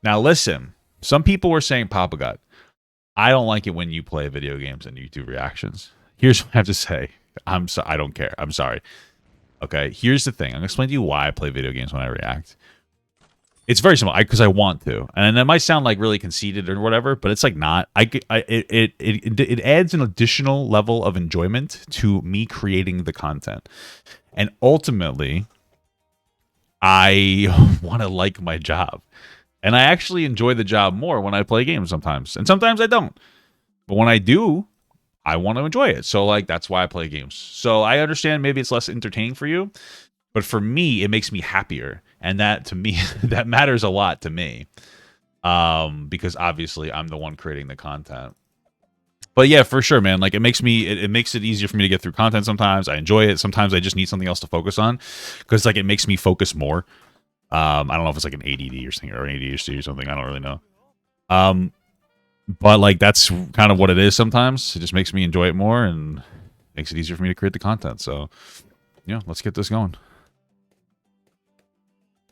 Now listen, some people were saying, Papa God, I don't like it when you play video games and you do reactions. Here's what I have to say. I don't care. I'm sorry. Okay, here's the thing. I'm going to explain to you why I play video games when I react. It's very simple, because I want to. And that might sound like really conceited or whatever, but it's like not. It adds an additional level of enjoyment to me creating the content. And ultimately, I want to like my job. And I actually enjoy the job more when I play games sometimes. And sometimes I don't. But when I do, I want to enjoy it. So, like, that's why I play games. So I understand maybe it's less entertaining for you. But for me, it makes me happier. And that, to me, that matters a lot to me. Because obviously, I'm the one creating the content. But yeah, for sure, man. Like, it makes it easier for me to get through content sometimes. I enjoy it. Sometimes I just need something else to focus on. Because, like, it makes me focus more. I don't know if it's like an ADD or something, or an ADHD or something. I don't really know. But like that's kind of what it is sometimes. It just makes me enjoy it more and makes it easier for me to create the content. So, yeah, let's get this going.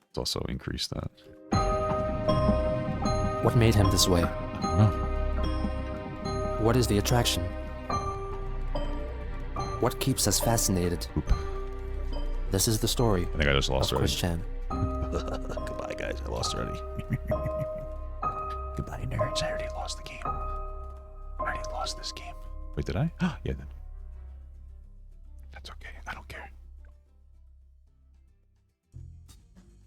Let's also increase that. What made him this way? I don't know. What is the attraction? What keeps us fascinated? Oop. This is the story I think I just lost of already. Chris Chan. Goodbye, guys. I lost already. Goodbye, nerds. I already lost the game. I already lost this game. Wait, did I? Yeah, then. That's okay. I don't care.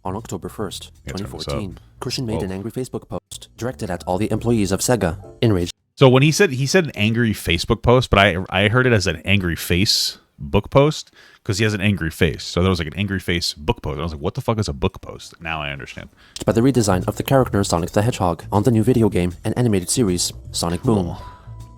On October 1st, Yeah, turn this 2014, up. Christian made Whoa. an angry Facebook post directed at all the employees of Sega. Enraged, So when he said an angry Facebook post, but I heard it as an angry face book post because he has an angry face. So there was like an angry face book post. I was like, what the fuck is a book post? Now I understand. by the redesign of the character Sonic the Hedgehog on the new video game and animated series, Sonic Boom.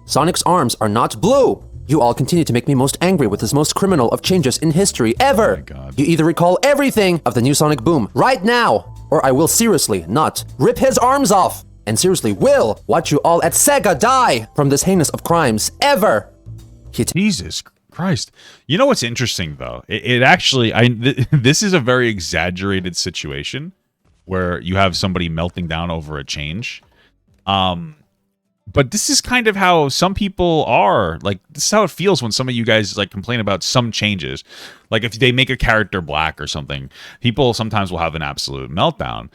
Sonic's arms are not blue! You all continue to make me most angry with this most criminal of changes in history ever! Oh my God. You either recall everything of the new Sonic Boom right now, or I will seriously not rip his arms off, and seriously will watch you all at Sega die from this heinous of crimes ever! Jesus Christ. You know what's interesting though? It actually, this is a very exaggerated situation where you have somebody melting down over a change. But this is kind of how some people are. Like, this is how it feels when some of you guys like complain about some changes. Like if they make a character black or something, people sometimes will have an absolute meltdown.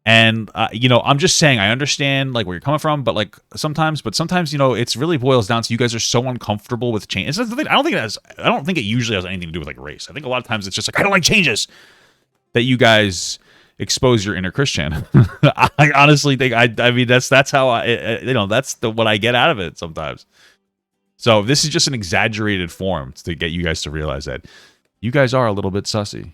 And, you know, I'm just saying, I understand like where you're coming from, but like sometimes, you know, it's really boils down to you guys are so uncomfortable with change. I don't think it usually has anything to do with like race. I think a lot of times it's just like, I don't like changes that you guys expose your inner Christian. I honestly think, I mean, that's how you know, that's what I get out of it sometimes. So this is just an exaggerated form to get you guys to realize that you guys are a little bit sussy.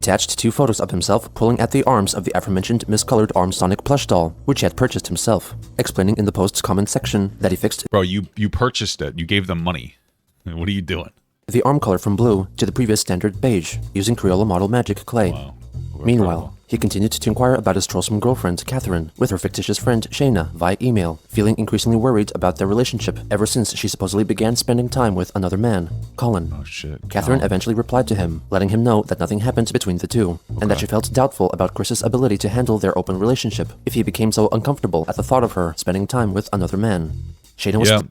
Attached 2 photos of himself pulling at the arms of the aforementioned miscolored arm Sonic plush doll, which he had purchased himself, explaining in the post's comment section that he fixed Bro, you purchased it. You gave them money. What are you doing? the arm color from blue to the previous standard beige, using Crayola Model Magic clay. Wow. Meanwhile, he continued to inquire about his troublesome girlfriend, Catherine, with her fictitious friend, Shayna, via email, feeling increasingly worried about their relationship ever since she supposedly began spending time with another man, Colin. Oh shit. Catherine eventually replied to him, letting him know that nothing happened between the two, and that she felt doubtful about Chris's ability to handle their open relationship if he became so uncomfortable at the thought of her spending time with another man. Shayna was... Yeah.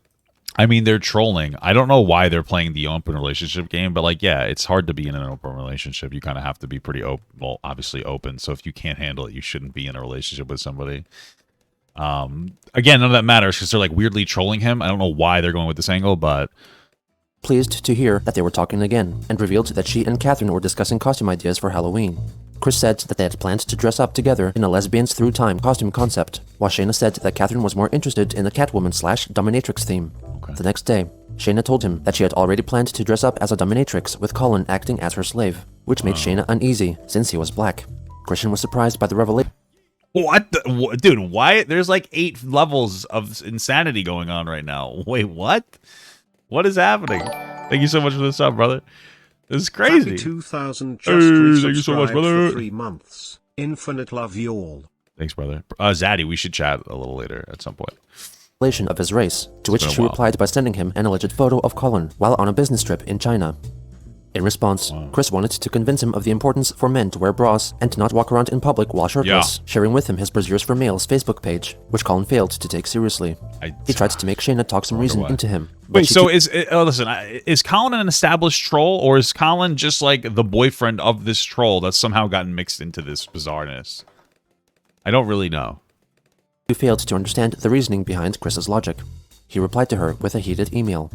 I mean, they're trolling. I don't know why they're playing the open relationship game, but like, yeah, it's hard to be in an open relationship. You kind of have to be pretty open. Well, obviously open. So if you can't handle it, you shouldn't be in a relationship with somebody. Again, none of that matters because they're like weirdly trolling him. I don't know why they're going with this angle, but pleased to hear that they were talking again, and revealed that she and Catherine were discussing costume ideas for Halloween. Chris said that they had planned to dress up together in a lesbians through time costume concept, while Shayna said that Catherine was more interested in the Catwoman/dominatrix theme. Okay. The next day, Shayna told him that she had already planned to dress up as a dominatrix with Colin acting as her slave, which made Shayna uneasy since he was black. Christian was surprised by the revelation. what? Dude, why? There's like 8 levels of insanity going on right now. Wait, what? What is happening? Thank you so much for the sub, brother. This is crazy. 2000 just Hey, thank you so much, resubscribed brother. for 3 months. Infinite love you all. Thanks, brother. Zaddy, we should chat a little later at some point. Of his race, to which been a she while. replied by sending him an alleged photo of Colin while on a business trip in China. In response, Chris wanted to convince him of the importance for men to wear bras and to not walk around in public while shirtless, sharing with him his Braziers for Males Facebook page, which Colin failed to take seriously. He tried to make Shayna talk some reason into him. Wait, so is Colin an established troll, or is Colin just like the boyfriend of this troll that's somehow gotten mixed into this bizarreness? I don't really know. He failed to understand the reasoning behind Chris's logic. He replied to her with a heated email.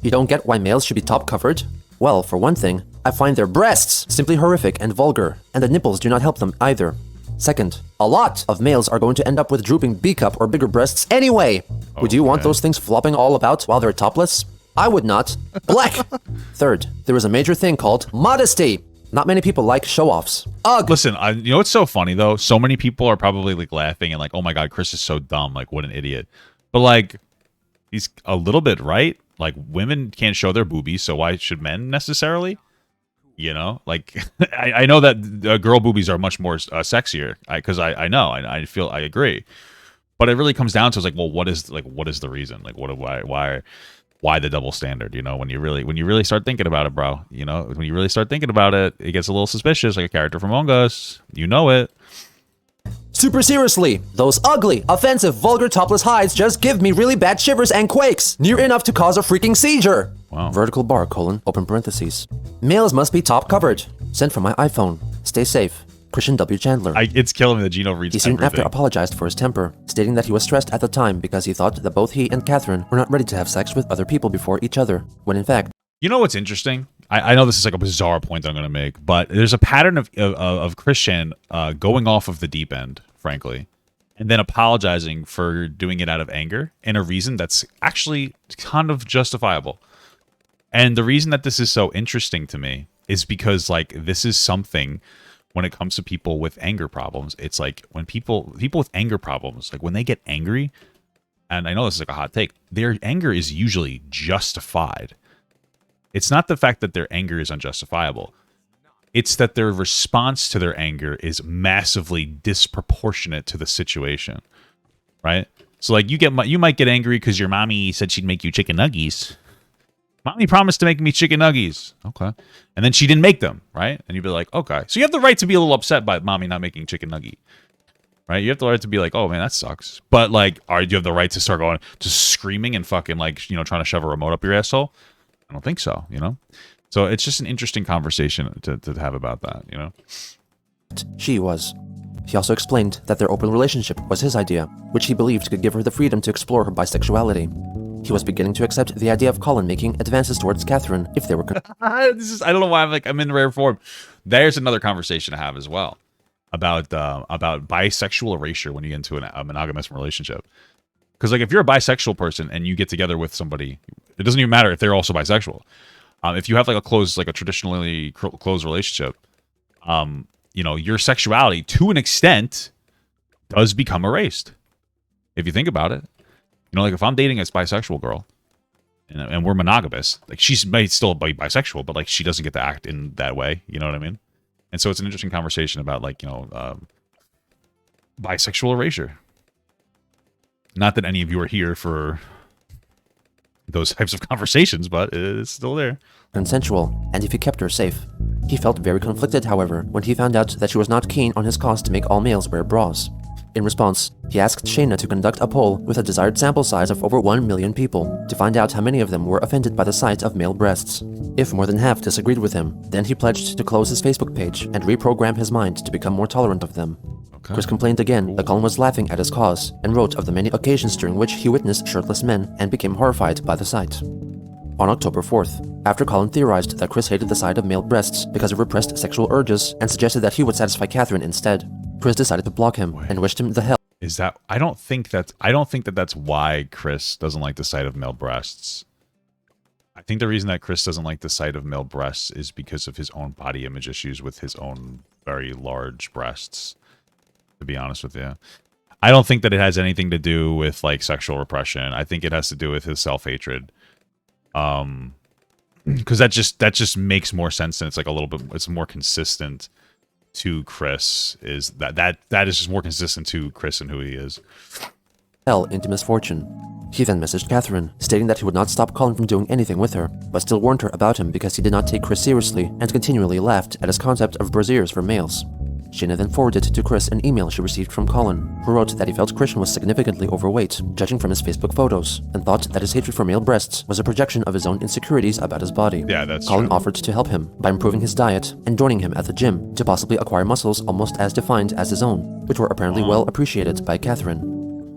You don't get why males should be top covered? Well, for one thing, I find their breasts simply horrific and vulgar, and the nipples do not help them either. Second, a lot of males are going to end up with drooping B-cup or bigger breasts anyway. Would you want those things flopping all about while they're topless? I would not. Black! Third, there is a major thing called modesty. Not many people like show-offs. Ugh! Listen, you know what's so funny, though? So many people are probably, like, laughing and like, oh my god, Chris is so dumb. Like, what an idiot. But, like, he's a little bit right. Like, women can't show their boobies, so why should men necessarily? You know? Like, I know that girl boobies are much more sexier. Because I know. I feel, I agree. But it really comes down to, it's like, well, what is the reason? Like, why the double standard? You know, when you really start thinking about it, bro. You know, when you really start thinking about it, it gets a little suspicious, like a character from Among Us. You know it. Super seriously, those ugly, offensive, vulgar topless hides just give me really bad shivers and quakes, near enough to cause a freaking seizure. Wow. Vertical bar, colon, open parentheses. Males must be top covered. Sent from my iPhone. Stay safe. Christian W. Chandler. It's killing me that Geno reads He soon everything. after apologized for his temper, stating that he was stressed at the time because he thought that both he and Catherine were not ready to have sex with other people before each other, when in fact... You know what's interesting? I know this is like a bizarre point that I'm going to make, but there's a pattern of Christian going off of the deep end, frankly, and then apologizing for doing it out of anger and a reason that's actually kind of justifiable. And the reason that this is so interesting to me is because, like, this is something when it comes to people with anger problems. It's like when people with anger problems, like when they get angry, and I know this is like a hot take, their anger is usually justified. It's not the fact that their anger is unjustifiable. It's that their response to their anger is massively disproportionate to the situation, right? So, like, you might get angry because your mommy said she'd make you chicken nuggies. Mommy promised to make me chicken nuggies. Okay. And then she didn't make them, right? And you'd be like, okay. So you have the right to be a little upset by mommy not making chicken nugget, right? You have the right to be like, oh, man, that sucks. But, like, do you have the right to start going, just screaming and fucking, like, you know, trying to shove a remote up your asshole? I don't think so, you know? So it's just an interesting conversation to have about that, you know? She was. He also explained that their open relationship was his idea, which he believed could give her the freedom to explore her bisexuality. He was beginning to accept the idea of Colin making advances towards Catherine if they were... I don't know why I'm in rare form. There's another conversation to have as well about bisexual erasure when you get into a monogamous relationship. Because, like, if you're a bisexual person and you get together with somebody, it doesn't even matter if they're also bisexual. If you have like a traditionally closed relationship, you know, your sexuality to an extent does become erased. If you think about it, you know, like if I'm dating a bisexual girl and we're monogamous, like she might still be bisexual, but like she doesn't get to act in that way. You know what I mean? And so it's an interesting conversation about, like, you know, bisexual erasure. Not that any of you are here for those types of conversations, but it's still there. Consensual, and if he kept her safe. He felt very conflicted, however, when he found out that she was not keen on his cause to make all males wear bras. In response, he asked Shayna to conduct a poll with a desired sample size of over 1 million people to find out how many of them were offended by the sight of male breasts. If more than half disagreed with him, then he pledged to close his Facebook page and reprogram his mind to become more tolerant of them. Okay. Chris complained again that Colin was laughing at his cause and wrote of the many occasions during which he witnessed shirtless men and became horrified by the sight. On October 4th, after Colin theorized that Chris hated the sight of male breasts because of repressed sexual urges and suggested that he would satisfy Catherine instead, Chris decided to block him and wished him the hell. Is that... I don't think that's why Chris doesn't like the sight of male breasts. I think the reason that Chris doesn't like the sight of male breasts is because of his own body image issues with his own very large breasts, to be honest with you. I don't think that it has anything to do with, like, sexual repression. I think it has to do with his self-hatred. Because that just makes more sense, and it's like a little bit... It's more consistent to Chris. That is just more consistent to Chris and who he is. Fell into misfortune. He then messaged Catherine, stating that he would not stop Colin from doing anything with her, but still warned her about him because he did not take Chris seriously and continually laughed at his concept of braziers for males. Shayna then forwarded to Chris an email she received from Colin, who wrote that he felt Christian was significantly overweight, judging from his Facebook photos, and thought that his hatred for male breasts was a projection of his own insecurities about his body. Yeah, that's Colin true. offered to help him by improving his diet and joining him at the gym to possibly acquire muscles almost as defined as his own, which were apparently well appreciated by Catherine.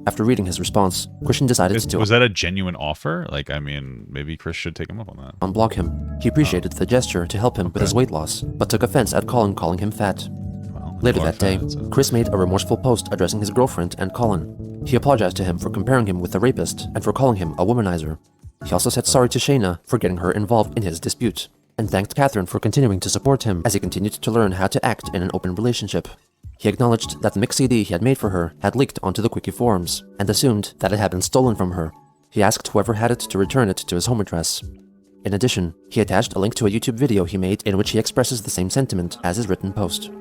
After reading his response, Christian decided to Was that a genuine offer? Like, I mean, maybe Chris should take him up on that. unblock him. He appreciated the gesture to help him with his weight loss, but took offense at Colin calling him fat. Well, Later you are that day, fat, so- Chris made a remorseful post addressing his girlfriend and Colin. He apologized to him for comparing him with the rapist and for calling him a womanizer. He also said sorry to Shayna for getting her involved in his dispute, and thanked Catherine for continuing to support him as he continued to learn how to act in an open relationship. He acknowledged that the mix CD he had made for her had leaked onto the Quickie forums, and assumed that it had been stolen from her. He asked whoever had it to return it to his home address. In addition, he attached a link to a YouTube video he made in which he expresses the same sentiment as his written post.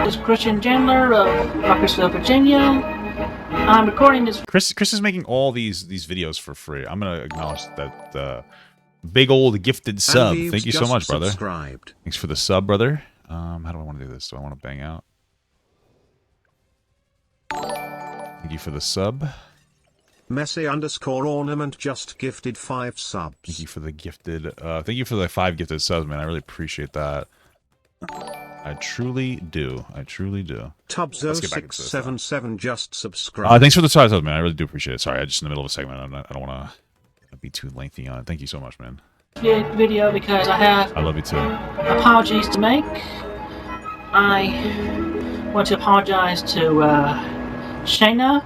This is Christian Chandler of Rockersville, Virginia. I'm recording this. Chris is making all these videos for free. I'm gonna acknowledge that big old gifted sub. Aviev's Thank you so just much, brother. subscribed. Thanks for the sub, brother. How do I want to do this? Do I want to bang out? Thank you for the sub. Messi_ornament just gifted 5 Thank subs. you for the gifted. Thank you for the 5 gifted subs, man. I really appreciate that. I truly do. I truly do. Let's get back into this now. Tubzo677 just subscribed. Thanks for the subs, man. I really do appreciate it. Sorry, I'm just in the middle of a segment. I don't want to be too lengthy on it. Thank you so much, man. Video because I have I love you too. apologies to make. I want to apologize to Shayna,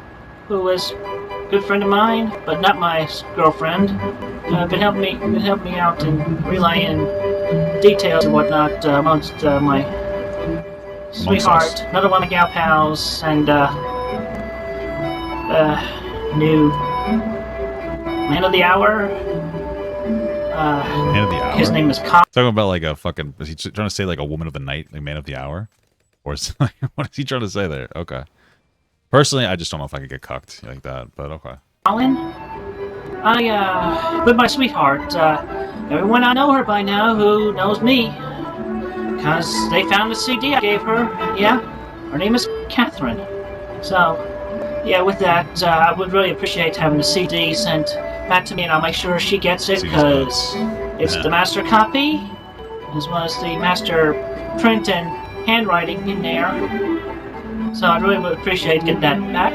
who was a good friend of mine, but not my girlfriend. Been helping me out and relaying details and whatnot amongst my sweetheart, another one of gal pals, and new man of the hour. Man of the hour. His name is Colin. Talking about like a fucking. Is he trying to say like a woman of the night, like man of the hour, or is like, what is he trying to say there? Okay. Personally, I just don't know if I could get cucked like that, but okay. Colin. With my sweetheart. Everyone I know her by now who knows me. Because they found the CD I gave her. Yeah. Her name is Catherine. So, yeah, with that, I would really appreciate having the CD sent back to me, and I'll make sure she gets it, because it's the master copy, as well as the master print and handwriting in there. So I really would appreciate getting that back.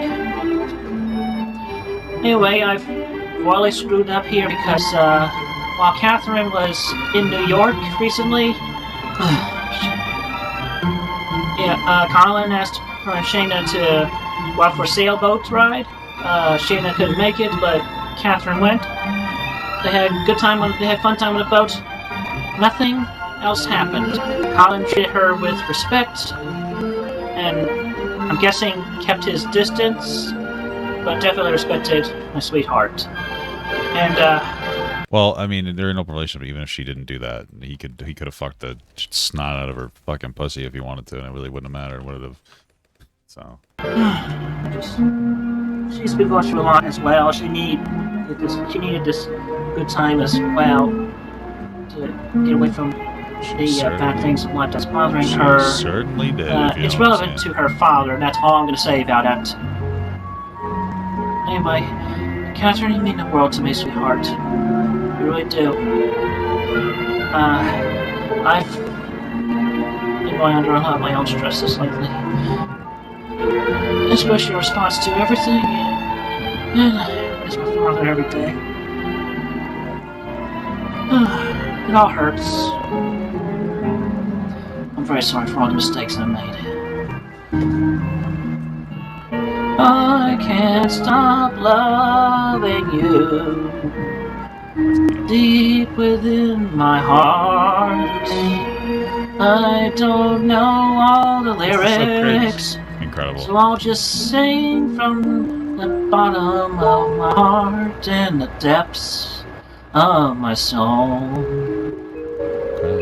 Anyway, I've royally screwed up here because while Catherine was in New York recently, Colin asked her and Shayna to go out for a sailboat ride. Shayna couldn't make it, but Catherine went. They had fun time on the boat. Nothing else happened. Colin treated her with respect, and I'm guessing kept his distance, but definitely respected my sweetheart. And well, I mean, they're in an open relationship. Even if she didn't do that, he could have fucked the snot out of her fucking pussy if he wanted to, and it really wouldn't have mattered. Would it have? So. She's been going through a lot as well. She needed this good time as well to get away from the bad things and what's bothering her. Certainly did. It's relevant to her father, and that's all I'm going to say about it. Anyway, Catherine, you mean the world to me, sweetheart. You really do. I've been going under a lot of my own stresses lately. Especially in response to everything. And I miss my father every day. It all hurts. I'm very sorry for all the mistakes I made. I can't stop loving you. Deep within my heart, I don't know all the lyrics. Incredible. So I'll just sing from the bottom of my heart and the depths of my soul. Okay.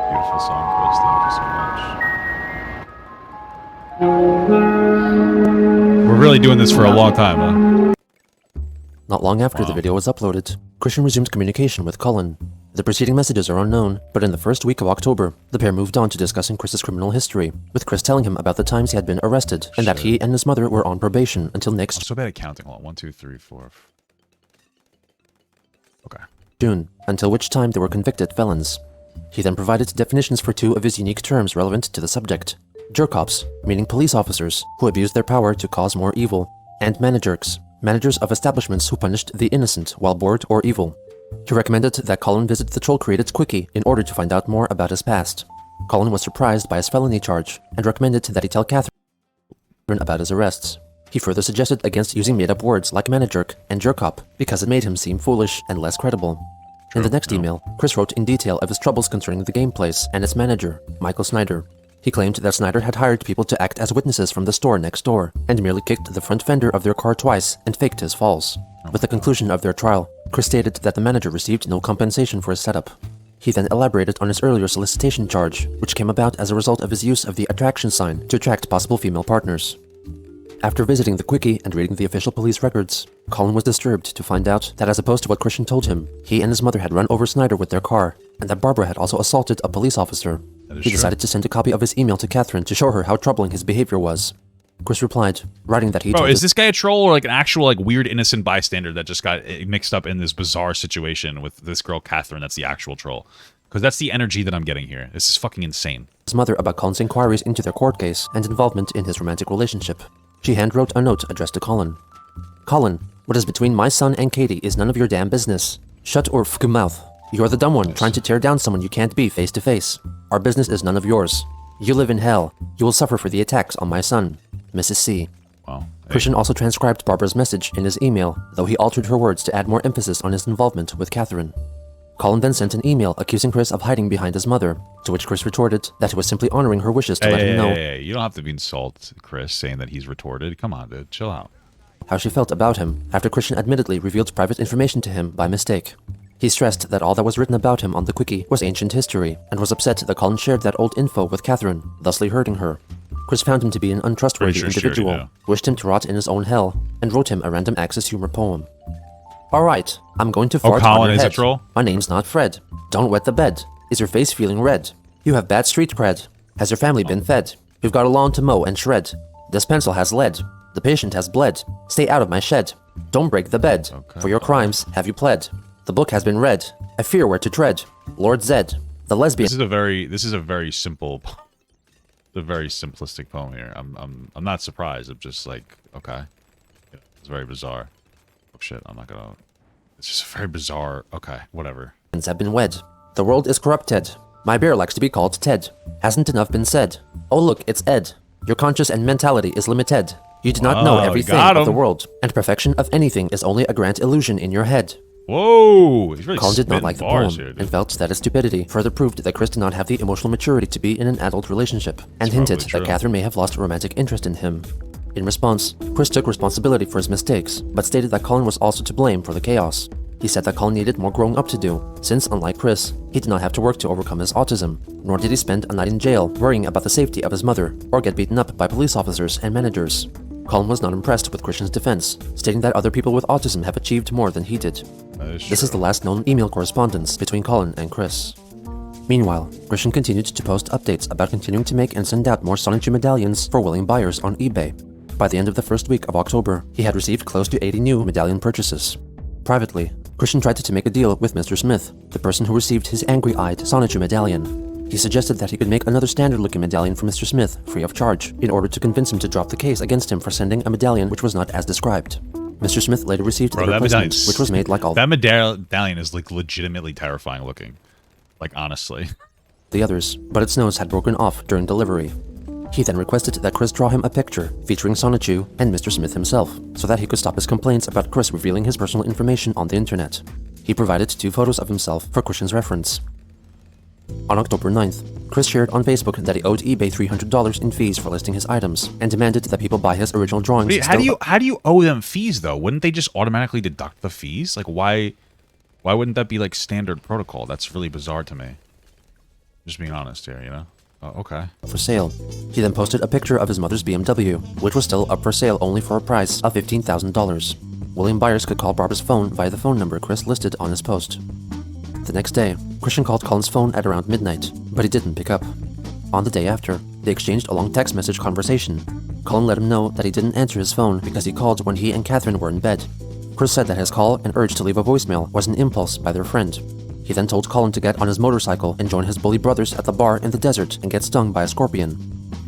Beautiful song, Chris. Thank you so much. We're really doing this for a long time, huh? Not long after the video was uploaded, Christian resumed communication with Colin. The preceding messages are unknown, but in the first week of October, the pair moved on to discussing Chris's criminal history, with Chris telling him about the times he had been arrested and that he and his mother were on probation until next I'm so bad at counting. Hold on. 1, 2, 3, 4. Okay. June, until which time they were convicted felons. He then provided definitions for 2 of his unique terms relevant to the subject. Jerkops, meaning police officers who abused their power to cause more evil, and managerks, managers of establishments who punished the innocent while bored or evil. He recommended that Colin visit the troll-created Quickie in order to find out more about his past. Colin was surprised by his felony charge and recommended that he tell Catherine about his arrests. He further suggested against using made-up words like managerk and jerkop because it made him seem foolish and less credible. In the next email, Chris wrote in detail of his troubles concerning the game place and its manager, Michael Snyder. He claimed that Snyder had hired people to act as witnesses from the store next door and merely kicked the front fender of their car twice and faked his falls. With the conclusion of their trial, Chris stated that the manager received no compensation for his setup. He then elaborated on his earlier solicitation charge, which came about as a result of his use of the attraction sign to attract possible female partners. After visiting the Quickie and reading the official police records, Colin was disturbed to find out that as opposed to what Christian told him, he and his mother had run over Snyder with their car, and that Barbara had also assaulted a police officer. He decided to send a copy of his email to Catherine to show her how troubling his behavior was. Chris replied, writing that he Bro, is this guy a troll or like an actual like weird innocent bystander that just got mixed up in this bizarre situation with this girl Catherine that's the actual troll? Because that's the energy that I'm getting here. This is fucking insane. His mother about Colin's inquiries into their court case and involvement in his romantic relationship. She handwrote a note addressed to Colin. Colin, what is between my son and Katie is none of your damn business. Shut or f*** your mouth. You're the dumb one trying to tear down someone you can't be face to face. Our business is none of yours. You live in hell. You will suffer for the attacks on my son. Mrs. C. Wow. Christian also transcribed Barbara's message in his email, though he altered her words to add more emphasis on his involvement with Catherine. Colin then sent an email accusing Chris of hiding behind his mother, to which Chris retorted that he was simply honoring her wishes to let him know You don't have to be insult Chris saying that he's retorted. Come on, dude. Chill out. how she felt about him after Christian admittedly revealed private information to him by mistake. He stressed that all that was written about him on the Quickie was ancient history, and was upset that Colin shared that old info with Catherine, thusly hurting her. Chris found him to be an untrustworthy individual, wished him to rot in his own hell, and wrote him a random Axis humor poem. Alright, I'm going to fart Colin on your is head. a troll? My name's not Fred. Don't wet the bed. Is your face feeling red? You have bad street cred. Has your family been fed? We've got a lawn to mow and shred. This pencil has lead. The patient has bled. Stay out of my shed. Don't break the bed. For your crimes have you pled. The book has been read. I fear where to tread. Lord Zed, the lesbian. This is a very simple, a very simplistic poem here. I'm not surprised. I'm just like, okay, it's very bizarre. Oh shit, I'm not gonna. It's just a very bizarre. Okay, whatever. Have been wed. The world is corrupted. My bear likes to be called Ted. Hasn't enough been said? Oh look, it's Ed. Your conscience and mentality is limited. You do not know everything of the world, and perfection of anything is only a grand illusion in your head. Whoa! He's really Colin did not like the poem, here, and felt that his stupidity further proved that Chris did not have the emotional maturity to be in an adult relationship, and hinted that Catherine may have lost romantic interest in him. In response, Chris took responsibility for his mistakes, but stated that Colin was also to blame for the chaos. He said that Colin needed more growing up to do, since, unlike Chris, he did not have to work to overcome his autism, nor did he spend a night in jail worrying about the safety of his mother, or get beaten up by police officers and managers. Colin was not impressed with Christian's defense, stating that other people with autism have achieved more than he did. This is the last known email correspondence between Colin and Chris. Meanwhile, Christian continued to post updates about continuing to make and send out more Sonichu medallions for willing buyers on eBay. By the end of the first week of October, he had received close to 80 new medallion purchases. Privately, Christian tried to make a deal with Mr. Smith, the person who received his angry-eyed Sonichu medallion. He suggested that he could make another standard-looking medallion for Mr. Smith, free of charge, in order to convince him to drop the case against him for sending a medallion which was not as described. Mr. Smith later received the replacement, which was made like all that medallion is like legitimately terrifying looking. Like honestly. The others, but its nose had broken off during delivery. He then requested that Chris draw him a picture featuring Sonichu and Mr. Smith himself, so that he could stop his complaints about Chris revealing his personal information on the internet. He provided 2 photos of himself for Christian's reference. On October 9th, Chris shared on Facebook that he owed eBay $300 in fees for listing his items, and demanded that people buy his original drawings. Wait, how do you owe them fees though? Wouldn't they just automatically deduct the fees? Like why wouldn't that be like standard protocol? That's really bizarre to me. Just being honest here, you know? Oh, okay. For sale. He then posted a picture of his mother's BMW, which was still up for sale only for a price of $15,000. William Byers could call Barbara's phone via the phone number Chris listed on his post. The next day, Christian called Colin's phone at around midnight, but he didn't pick up. On the day after, they exchanged a long text message conversation. Colin let him know that he didn't answer his phone because he called when he and Catherine were in bed. Chris said that his call and urge to leave a voicemail was an impulse by their friend. He then told Colin to get on his motorcycle and join his bully brothers at the bar in the desert and get stung by a scorpion.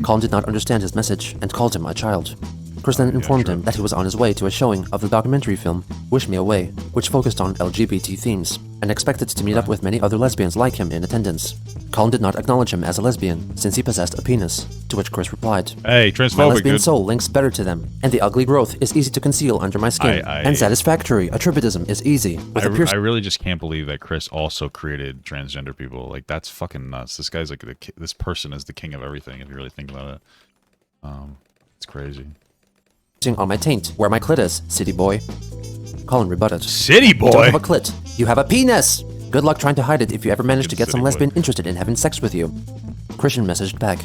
Colin did not understand his message and called him a child. Chris then informed him that he was on his way to a showing of the documentary film Wish Me Away, which focused on LGBT themes, and expected to meet up with many other lesbians like him in attendance. Colin did not acknowledge him as a lesbian, since he possessed a penis, to which Chris replied, "Hey, transphobic, my lesbian dude. soul links better to them, and the ugly growth is easy to conceal under my skin, and satisfactory attributism is easy." I really just can't believe that Chris also created transgender people. Like, that's fucking nuts. This guy's like, this person is the king of everything, if you really think about it. It's crazy. On my taint, where my clit is, city boy. Colin rebutted. City boy? You don't have a clit. You have a penis! Good luck trying to hide it if you ever manage to get some lesbian interested in having sex with you. Christian messaged back.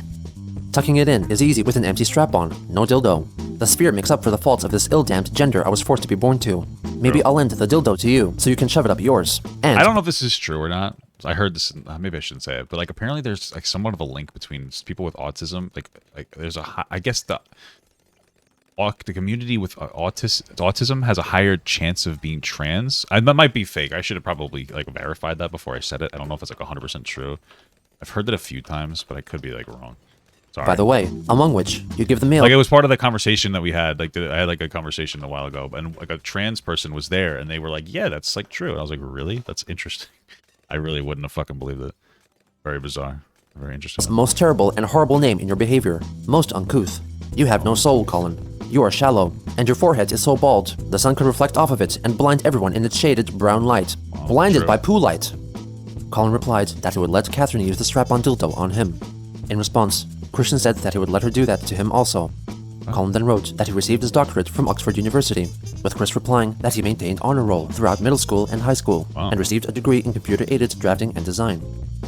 Tucking it in is easy with an empty strap-on, no dildo. The sphere makes up for the faults of this ill-damned gender I was forced to be born to. Maybe I'll lend the dildo to you, so you can shove it up yours. And I don't know if this is true or not. I heard this, maybe I shouldn't say it, but like apparently there's like somewhat of a link between people with autism. Like there's I guess the community with autism has a higher chance of being trans. That might be fake. I should have probably like verified that before I said it. I don't know if it's like 100% true. I've heard that a few times, but I could be like wrong. Sorry. By the way, among which you give the male. Like it was part of the conversation that we had. Like I had like a conversation a while ago, and like a trans person was there, and they were like, "Yeah, that's like true." And I was like, "Really? That's interesting." I really wouldn't have fucking believed it. Very bizarre. Very interesting. Most terrible and horrible name in your behavior. Most uncouth. You have no soul, Colin. You are shallow, and your forehead is so bald, the sun could reflect off of it and blind everyone in its shaded brown light. Blinded by poo light. Colin replied that he would let Catherine use the strap-on dildo on him. In response, Christian said that he would let her do that to him also. Colin then wrote that he received his doctorate from Oxford University, with Chris replying that he maintained honor roll throughout middle school and high school, and received a degree in computer-aided drafting and design.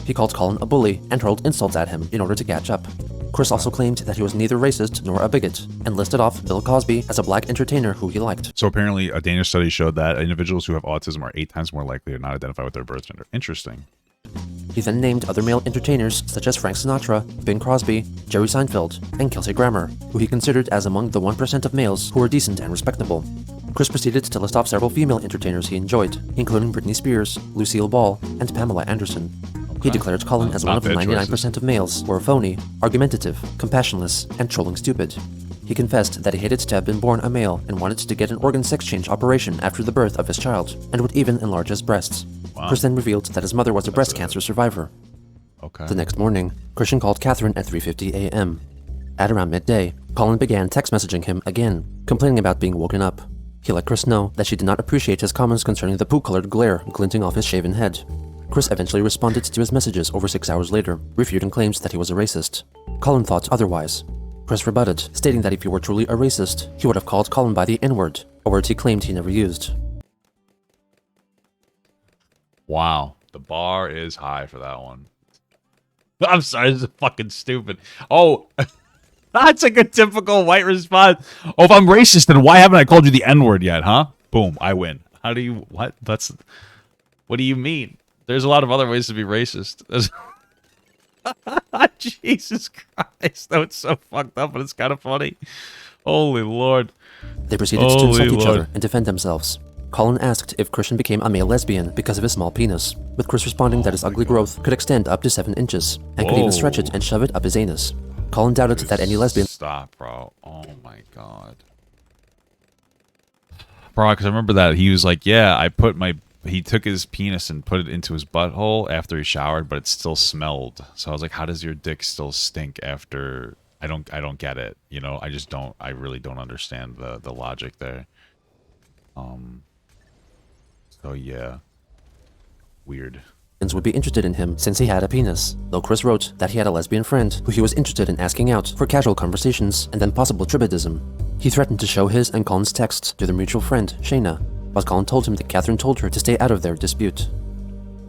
He called Colin a bully and hurled insults at him in order to catch up. Chris also claimed that he was neither racist nor a bigot, and listed off Bill Cosby as a black entertainer who he liked. So apparently a Danish study showed that individuals who have autism are 8 times more likely to not identify with their birth gender. Interesting. He then named other male entertainers such as Frank Sinatra, Bing Crosby, Jerry Seinfeld, and Kelsey Grammer, who he considered as among the 1% of males who were decent and respectable. Chris proceeded to list off several female entertainers he enjoyed, including Britney Spears, Lucille Ball, and Pamela Anderson. He declared Colin as one of the 99% of males who are phony, argumentative, compassionless, and trolling stupid. He confessed that he hated to have been born a male and wanted to get an organ sex change operation after the birth of his child, and would even enlarge his breasts. Chris then revealed that his mother was a breast cancer survivor. The next morning, Christian called Catherine at 3:50 a.m. At around midday, Colin began text messaging him again, complaining about being woken up. He let Chris know that she did not appreciate his comments concerning the poo-colored glare glinting off his shaven head. Chris eventually responded to his messages over 6 hours later, refuting claims that he was a racist. Colin thought otherwise. Chris rebutted, stating that if he were truly a racist, he would have called Colin by the N-word, a word he claimed he never used. Wow. The bar is high for that one. I'm sorry, this is fucking stupid. Oh, that's like a typical white response. Oh, if I'm racist, then why haven't I called you the N-word yet, huh? Boom, I win. How do you, what? That's, what do you mean? There's a lot of other ways to be racist. Jesus Christ. That was so fucked up, but it's kind of funny. Holy Lord. They proceeded to insult each other and defend themselves. Colin asked if Christian became a male lesbian because of his small penis, with Chris responding that his ugly growth could extend up to 7 inches, and could even stretch it and shove it up his anus. Colin doubted that any lesbian— Stop, bro. Oh my God. Bro, because I remember that. He was like, yeah, he took his penis and put it into his butthole after he showered, but it still smelled. So I was like, how does your dick still stink after? I don't get it. You know, I really don't understand the logic there. So yeah. Weird. would be interested in him since he had a penis, though Chris wrote that he had a lesbian friend who he was interested in asking out for casual conversations and then possible tribadism. He threatened to show his and Colin's texts to their mutual friend, Shayna, but Colin told him that Catherine told her to stay out of their dispute.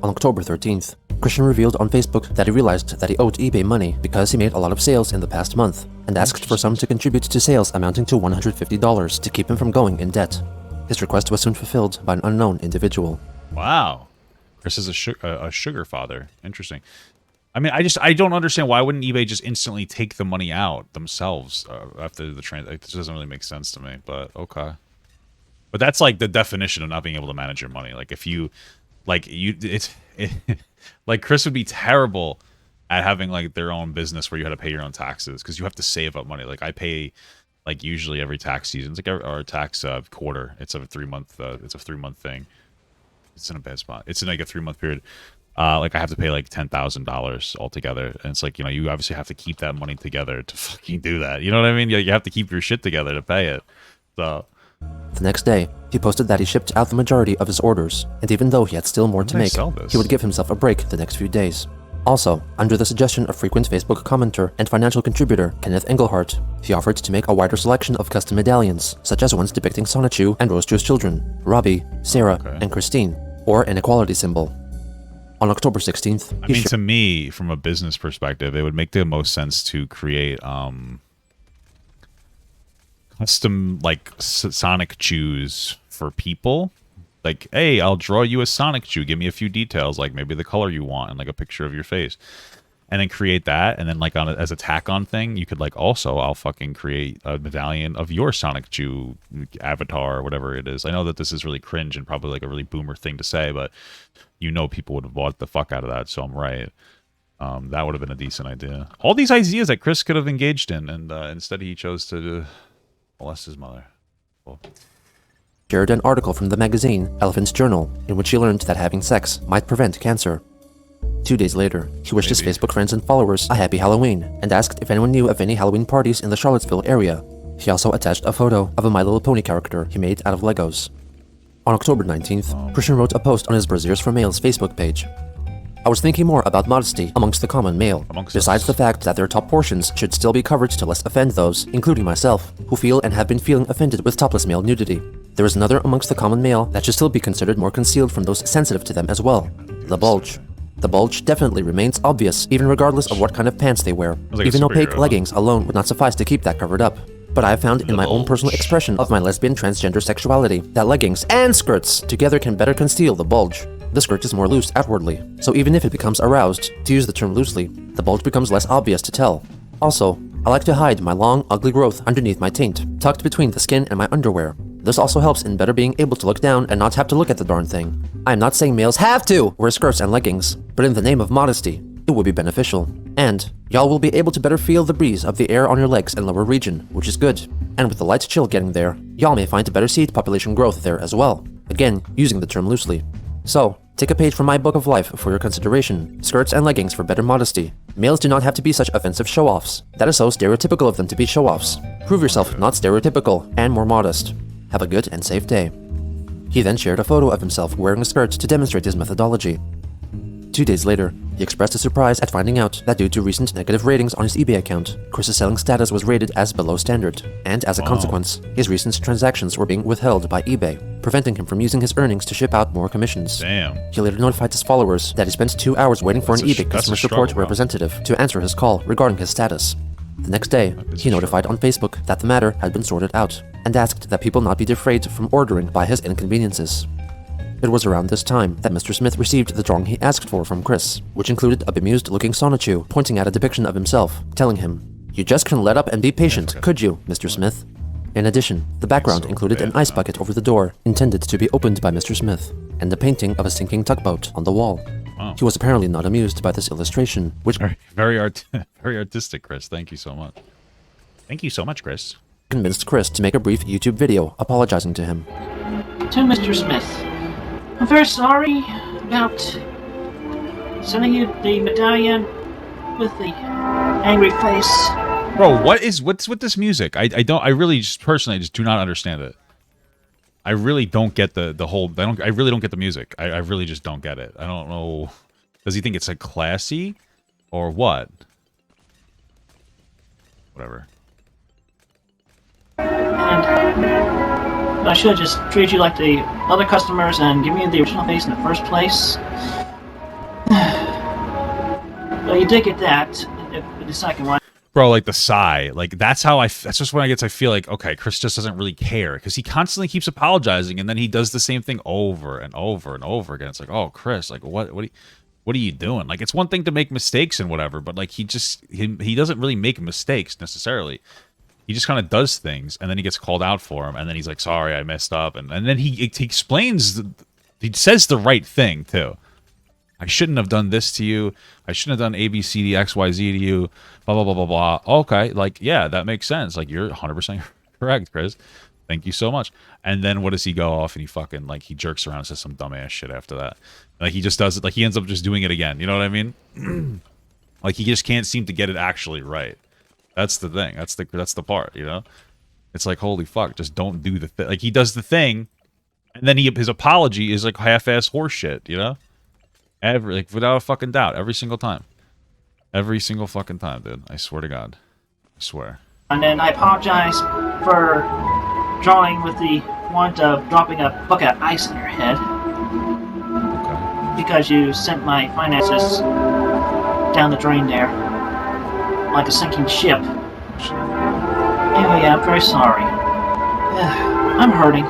On October 13th, Christian revealed on Facebook that he realized that he owed eBay money because he made a lot of sales in the past month, and asked for some to contribute to sales amounting to $150 to keep him from going in debt. His request was soon fulfilled by an unknown individual. Wow. Chris is a sugar father. Interesting. I mean, I don't understand why wouldn't eBay just instantly take the money out themselves after the this doesn't really make sense to me, but okay. But that's like the definition of not being able to manage your money. Like if you, like like Chris would be terrible at having like their own business where you had to pay your own taxes because you have to save up money. Like I pay, like usually every tax season, it's like our tax quarter. It's a 3-month. It's a 3-month thing. It's in a bad spot. It's in like a 3-month period. Like I have to pay like $10,000 altogether, and it's like, you know, you obviously have to keep that money together to fucking do that. You know what I mean? You have to keep your shit together to pay it. So. The next day, he posted that he shipped out the majority of his orders, and even though he had still more to make, he would give himself a break the next few days. Also, under the suggestion of frequent Facebook commenter and financial contributor Kenneth Engelhart, he offered to make a wider selection of custom medallions, such as ones depicting Sonichu and Roaster's children, Robbie, Sarah, and Christine, or an equality symbol. On October 16th, I mean, to me, from a business perspective, it would make the most sense to create custom like Sonic chews for people. Like, hey, I'll draw you a Sonic chew. Give me a few details, like maybe the color you want and like a picture of your face, and then create that. And then like as a tack-on thing, you could like also I'll fucking create a medallion of your Sonic chew avatar or whatever it is. I know that this is really cringe and probably like a really boomer thing to say, but you know people would have bought the fuck out of that. So I'm right. That would have been a decent idea. All these ideas that Chris could have engaged in, and instead he chose to molest his mother. Cool. Shared an article from the magazine Elephant's Journal, in which he learned that having sex might prevent cancer. 2 days later, he wished his Facebook friends and followers a happy Halloween, and asked if anyone knew of any Halloween parties in the Charlottesville area. He also attached a photo of a My Little Pony character he made out of Legos. On October 19th, Christian wrote a post on his Braziers for Males Facebook page. I was thinking more about modesty amongst the common male, besides the fact that their top portions should still be covered to less offend those, including myself, who feel and have been feeling offended with topless male nudity. There is another amongst the common male that should still be considered more concealed from those sensitive to them as well: the bulge. The bulge definitely remains obvious, even regardless of what kind of pants they wear. Like even opaque leggings alone would not suffice to keep that covered up. But I have found in my own personal expression of my lesbian transgender sexuality that leggings and skirts together can better conceal the bulge. The skirt is more loose outwardly, so even if it becomes aroused, to use the term loosely, the bulge becomes less obvious to tell. Also, I like to hide my long, ugly growth underneath my taint, tucked between the skin and my underwear. This also helps in better being able to look down and not have to look at the darn thing. I am not saying males have to wear skirts and leggings, but in the name of modesty, it would be beneficial. And y'all will be able to better feel the breeze of the air on your legs and lower region, which is good. And with the light chill getting there, y'all may find better seed population growth there as well. Again, using the term loosely. So, take a page from my book of life for your consideration. Skirts and leggings for better modesty. Males do not have to be such offensive show-offs. That is so stereotypical of them to be show-offs. Prove yourself not stereotypical and more modest. Have a good and safe day. He then shared a photo of himself wearing a skirt to demonstrate his methodology. 2 days later, he expressed his surprise at finding out that due to recent negative ratings on his eBay account, Chris's selling status was rated as below standard, and as a consequence, his recent transactions were being withheld by eBay, preventing him from using his earnings to ship out more commissions. Damn. He later notified his followers that he spent 2 hours waiting for an eBay customer support representative to answer his call regarding his status. The next day, he notified on Facebook that the matter had been sorted out, and asked that people not be defrayed from ordering by his inconveniences. It was around this time that Mr. Smith received the drawing he asked for from Chris, which included a bemused-looking Sonichu pointing at a depiction of himself, telling him, "You just can let up and be patient, could you, Mr. Smith?" In addition, the background included an ice bucket over the door, intended to be opened by Mr. Smith, and a painting of a sinking tugboat on the wall. Wow. He was apparently not amused by this illustration, which very artistic, Chris. Thank you so much. Thank you so much, Chris. Convinced Chris to make a brief YouTube video apologizing to him. To Mr. Smith, I'm very sorry about sending you the medallion with the angry face. Bro, what's with this music? I really just personally just do not understand it. I really don't get the whole. I really don't get the music. I really just don't get it. I don't know. Does he think it's like classy, or what? Whatever. And I should have just treated you like the other customers and given you the original face in the first place. Well, you did get that. The second one. bro, like the sigh, like that's how that's just when I feel like, okay, Chris just doesn't really care because he constantly keeps apologizing and then he does the same thing over and over and over again. It's like, oh, Chris, like what are you doing? Like, it's one thing to make mistakes and whatever, but like he doesn't really make mistakes necessarily. He just kind of does things and then he gets called out for them and then he's like, sorry, I messed up, and then he explains, he says the right thing too. I shouldn't have done this to you. I shouldn't have done A, B, C, D, X, Y, Z to you. Blah, blah, blah, blah, blah. Okay, like, yeah, that makes sense. Like, you're 100% correct, Chris. Thank you so much. And then what does he go off and he fucking, like, he jerks around and says some dumbass shit after that. Like, he just does it. Like, he ends up just doing it again. You know what I mean? Like, he just can't seem to get it actually right. That's the thing. That's the part, you know? It's like, holy fuck, just don't do the thing. Like, he does the thing, and then his apology is, like, half-ass horse shit, you know? Like, without a fucking doubt, every single time. Every single fucking time, dude. I swear to God. I swear. And then I apologize for drawing with the want of dropping a bucket of ice on your head. Okay. Because you sent my finances down the drain there. Like a sinking ship. Anyway, I'm very sorry. I'm hurting.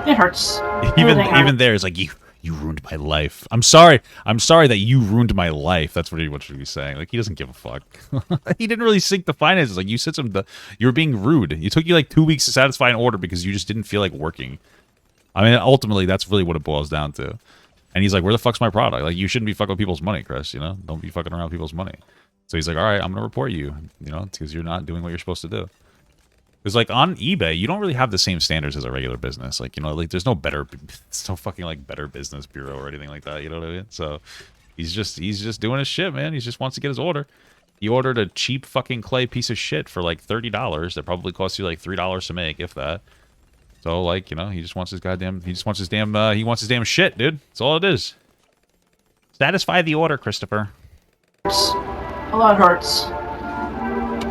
It hurts. Even there, it's like, you ruined my life. I'm sorry that you ruined my life. That's what he's saying. Like, he doesn't give a fuck. He didn't really sink the finances. Like, you said you were being rude. It took you like 2 weeks to satisfy an order because you just didn't feel like working. I mean, ultimately, that's really what it boils down to. And he's like, where the fuck's my product? Like, you shouldn't be fucking with people's money, Chris, you know? Don't be fucking around with people's money. So he's like, all right, I'm going to report you, you know, because you're not doing what you're supposed to do. Because, like, on eBay, you don't really have the same standards as a regular business. Like, you know, like, there's no fucking, like, better business bureau or anything like that, you know what I mean? So, he's just doing his shit, man. He just wants to get his order. He ordered a cheap fucking clay piece of shit for, like, $30. That probably cost you, like, $3 to make, if that. So, like, you know, he just wants his damn shit, dude. That's all it is. Satisfy the order, Christopher. A lot hurts.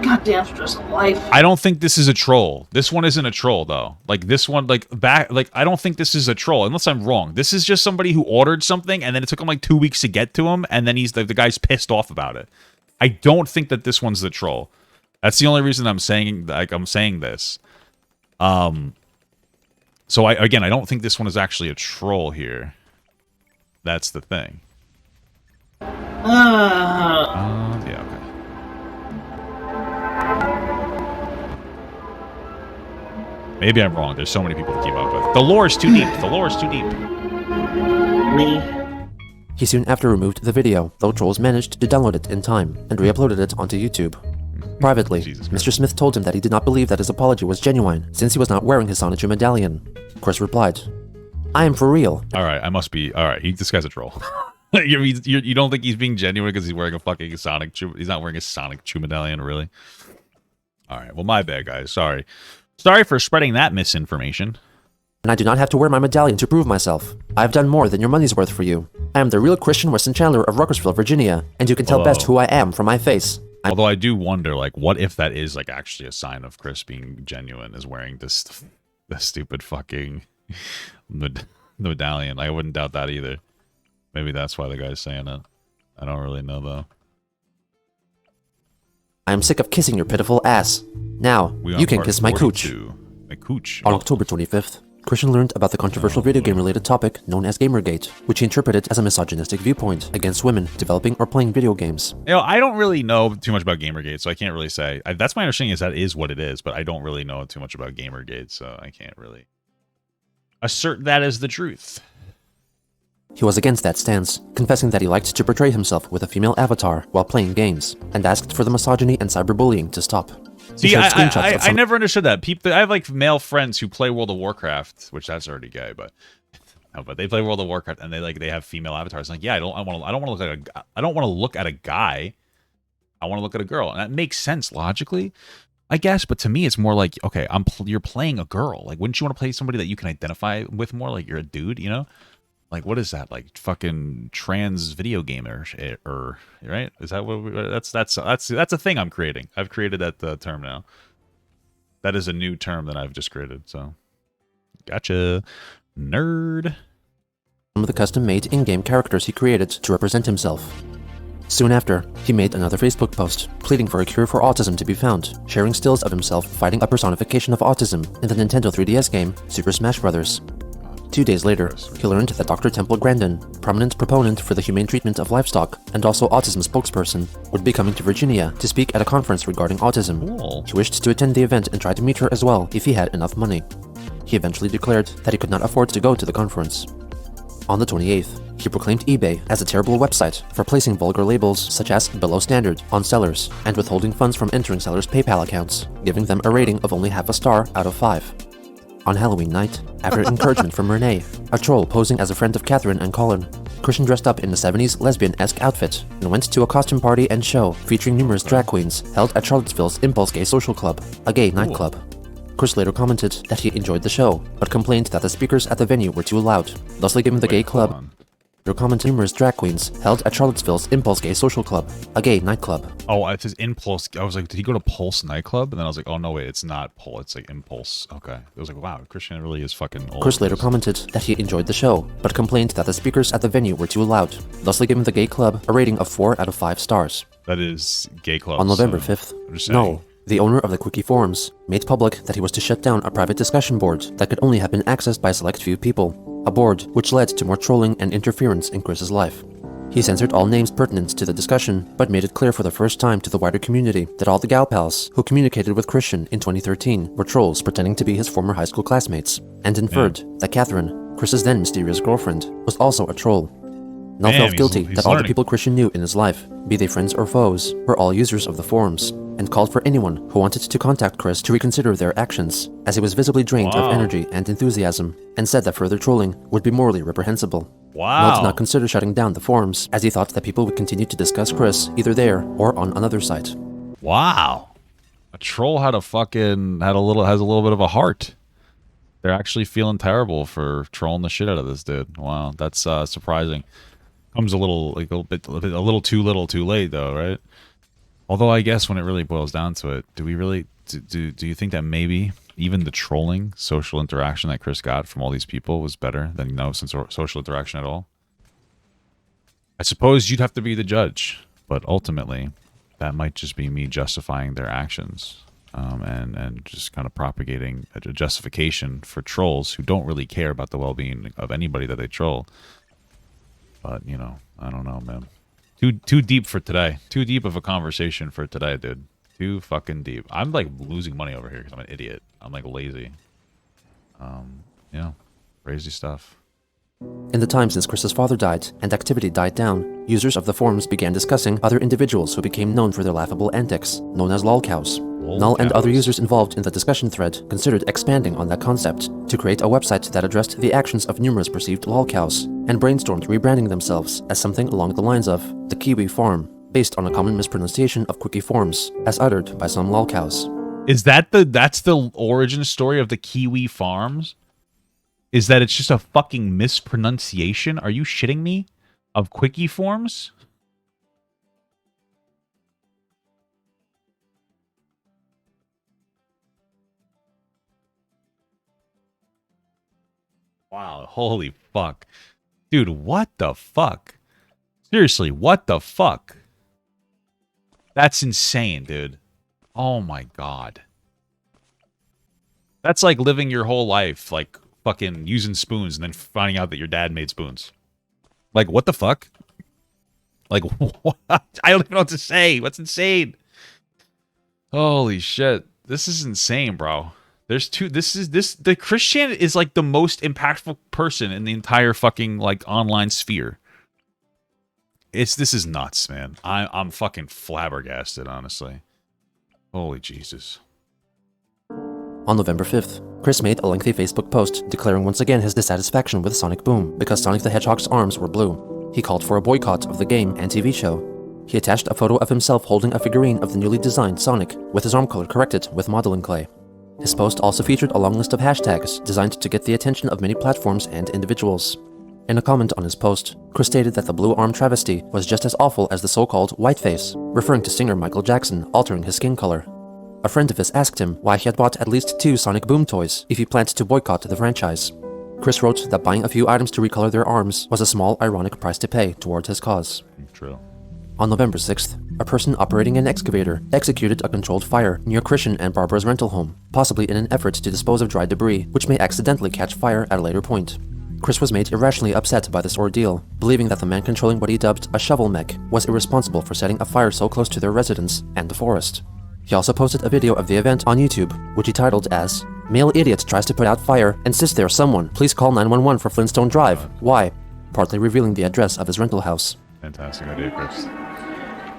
Goddamn stress of life. I don't think this is a troll. This one isn't a troll, though. Like, this one, I don't think this is a troll, unless I'm wrong. This is just somebody who ordered something, and then it took him, like, 2 weeks to get to him, and then the guy's pissed off about it. I don't think that this one's the troll. That's the only reason I'm saying, like, I'm saying this. So, I don't think this one is actually a troll here. That's the thing. Yeah, okay. Maybe I'm wrong. There's so many people to keep up with. The lore is too deep. The lore is too deep. Me. He soon after removed the video, though trolls managed to download it in time and re-uploaded it onto YouTube. Privately, Mr. Smith told him that he did not believe that his apology was genuine, since he was not wearing his Sonic Chew medallion. Chris replied, I am for real. Alright, I must be... Alright, this guy's a troll. You don't think he's being genuine because he's wearing a fucking Sonic Chew... He's not wearing a Sonic Chew medallion, really? Alright, well, my bad, guys. Sorry. Sorry for spreading that misinformation. And I do not have to wear my medallion to prove myself. I have done more than your money's worth for you. I am the real Christian Weston Chandler of Ruckersville, Virginia, and you can tell best who I am from my face. Although I do wonder, like, what if that is, like, actually a sign of Chris being genuine, is wearing this stupid fucking medallion. I wouldn't doubt that either. Maybe that's why the guy's saying it. I don't really know, though. I am sick of kissing your pitiful ass. Now, you can kiss my cooch. My cooch. On October 25th, Christian learned about the controversial video game-related topic known as Gamergate, which he interpreted as a misogynistic viewpoint against women developing or playing video games. You know, I don't really know too much about Gamergate, so I can't really say. That's my understanding, is that is what it is, but I don't really know too much about Gamergate, so I can't really assert that as the truth. He was against that stance, confessing that he liked to portray himself with a female avatar while playing games, and asked for the misogyny and cyberbullying to stop. See, I never understood that. I have like male friends who play World of Warcraft, which that's already gay, but no, but they play World of Warcraft and they have female avatars. Like, yeah, I don't want to look at a guy. I want to look at a girl, and that makes sense logically, I guess. But to me, it's more like, okay, you're playing a girl. Like, wouldn't you want to play somebody that you can identify with more? Like, you're a dude, you know? Like, what is that? Like, fucking trans video gamer, or right? Is that what? That's a thing I'm creating. I've created that term now. That is a new term that I've just created. So, gotcha, nerd. Some of the custom-made in-game characters he created to represent himself. Soon after, he made another Facebook post, pleading for a cure for autism to be found, sharing stills of himself fighting a personification of autism in the Nintendo 3DS game Super Smash Bros. 2 days later, he learned that Dr. Temple Grandin, prominent proponent for the humane treatment of livestock and also autism spokesperson, would be coming to Virginia to speak at a conference regarding autism. Cool. He wished to attend the event and try to meet her as well if he had enough money. He eventually declared that he could not afford to go to the conference. On the 28th, he proclaimed eBay as a terrible website for placing vulgar labels such as below standard on sellers and withholding funds from entering sellers' PayPal accounts, giving them a rating of only half a star out of 5. On Halloween night, after encouragement from Renee, a troll posing as a friend of Catherine and Colin, Christian dressed up in the 70s lesbian-esque outfit and went to a costume party and show featuring numerous drag queens held at Charlottesville's Impulse Gay Social Club, a gay nightclub. Chris later commented that he enjoyed the show, but complained that the speakers at the venue were too loud, thusly giving the gay club commented numerous drag queens held at Charlottesville's Impulse Gay Social Club, a gay nightclub. Oh, it says Impulse. I was like, did he go to Pulse nightclub? And then I was like, oh no, wait, it's not Pulse. It's like Impulse. Okay. I was like, wow, Christian really is fucking old. Chris later commented that he enjoyed the show, but complained that the speakers at the venue were too loud, thusly giving the gay club a rating of 4 out of 5 stars. That is gay club. On November 5th, Noel, the owner of the Quickie forums, made public that he was to shut down a private discussion board that could only have been accessed by a select few people, a board which led to more trolling and interference in Chris's life. He censored all names pertinent to the discussion, but made it clear for the first time to the wider community that all the gal pals who communicated with Christian in 2013 were trolls pretending to be his former high school classmates, and inferred that Catherine, Chris's then mysterious girlfriend, was also a troll. Noel felt guilty that all the people Christian knew in his life, be they friends or foes, were all users of the forums, and called for anyone who wanted to contact Chris to reconsider their actions, as he was visibly drained of energy and enthusiasm, and said that further trolling would be morally reprehensible. Noel did not consider shutting down the forums, as he thought that people would continue to discuss Chris either there or on another site. Wow. A troll has a little bit of a heart. They're actually feeling terrible for trolling the shit out of this dude. Wow, that's surprising. Comes a little too little too late though, right? Although I guess when it really boils down to it, do you think that maybe even the trolling social interaction that Chris got from all these people was better than no social interaction at all? I suppose you'd have to be the judge, but ultimately that might just be me justifying their actions, and just kind of propagating a justification for trolls who don't really care about the well-being of anybody that they troll. But, you know, I don't know, man. Too deep for today. Too deep of a conversation for today, dude. Too fucking deep. I'm, like, losing money over here because I'm an idiot. I'm, like, lazy. Yeah. Crazy stuff. In the time since Chris's father died and activity died down, users of the forums began discussing other individuals who became known for their laughable antics, known as lolcows. Null and other users involved in the discussion thread considered expanding on that concept to create a website that addressed the actions of numerous perceived lolcows, and brainstormed rebranding themselves as something along the lines of the Kiwi Farm, based on a common mispronunciation of Quickie forms, as uttered by some lolcows. Is that's the origin story of the Kiwi Farms? Is that it's just a fucking mispronunciation? Are you shitting me? Of Quickie forms? Wow, holy fuck. Dude, what the fuck? Seriously, what the fuck? That's insane, dude. Oh my god. That's like living your whole life, like, fucking using spoons and then finding out that your dad made spoons. Like, what the fuck? Like, what? I don't even know what to say. What's insane? Holy shit. This is insane, bro. The Christian is like the most impactful person in the entire fucking like online sphere. This is nuts, man. I'm fucking flabbergasted, honestly. Holy Jesus. On November 5th, Chris made a lengthy Facebook post declaring once again his dissatisfaction with Sonic Boom because Sonic the Hedgehog's arms were blue. He called for a boycott of the game and TV show. He attached a photo of himself holding a figurine of the newly designed Sonic with his arm color corrected with modeling clay. His post also featured a long list of hashtags designed to get the attention of many platforms and individuals. In a comment on his post, Chris stated that the blue arm travesty was just as awful as the so-called whiteface, referring to singer Michael Jackson altering his skin color. A friend of his asked him why he had bought at least 2 Sonic Boom toys if he planned to boycott the franchise. Chris wrote that buying a few items to recolor their arms was a small, ironic price to pay toward his cause. True. On November 6th, a person operating an excavator executed a controlled fire near Christian and Barbara's rental home, possibly in an effort to dispose of dry debris, which may accidentally catch fire at a later point. Chris was made irrationally upset by this ordeal, believing that the man controlling what he dubbed a shovel mech was irresponsible for setting a fire so close to their residence and the forest. He also posted a video of the event on YouTube, which he titled as, "Male idiot tries to put out fire and sits there someone, please call 911 for Flintstone Drive, why?" partly revealing the address of his rental house. Fantastic idea, Chris.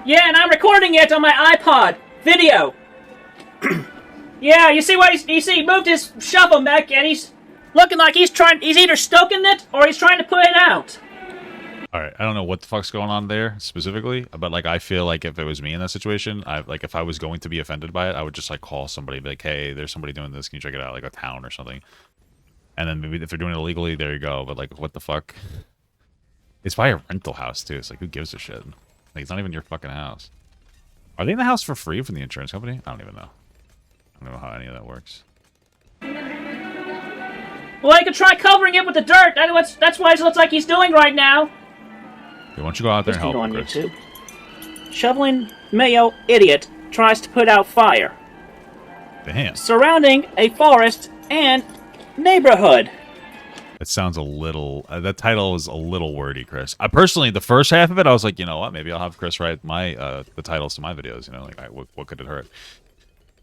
Yeah, and I'm recording it on my iPod. Video. Yeah, you see what he moved his shovel mech and he's looking like he's either stoking it or he's trying to put it out. Alright, I don't know what the fuck's going on there specifically, but like I feel like if it was me in that situation, if I was going to be offended by it, I would just like call somebody and be like, hey, there's somebody doing this, can you check it out, like a town or something. And then maybe if they're doing it illegally, there you go, but like what the fuck? It's by a rental house too, it's like who gives a shit? Like, it's not even your fucking house. Are they in the house for free from the insurance company? I don't even know. I don't know how any of that works. Well, you could try covering it with the dirt. That's what it looks like he's doing right now. Okay, why don't you go out there and help him, Chris? YouTube. Shoveling male idiot tries to put out fire. Damn. Surrounding a forest and neighborhood. It sounds a little... that title is a little wordy, Chris. I personally, the first half of it, I was like, you know what? Maybe I'll have Chris write the titles to my videos. You know, like, what could it hurt?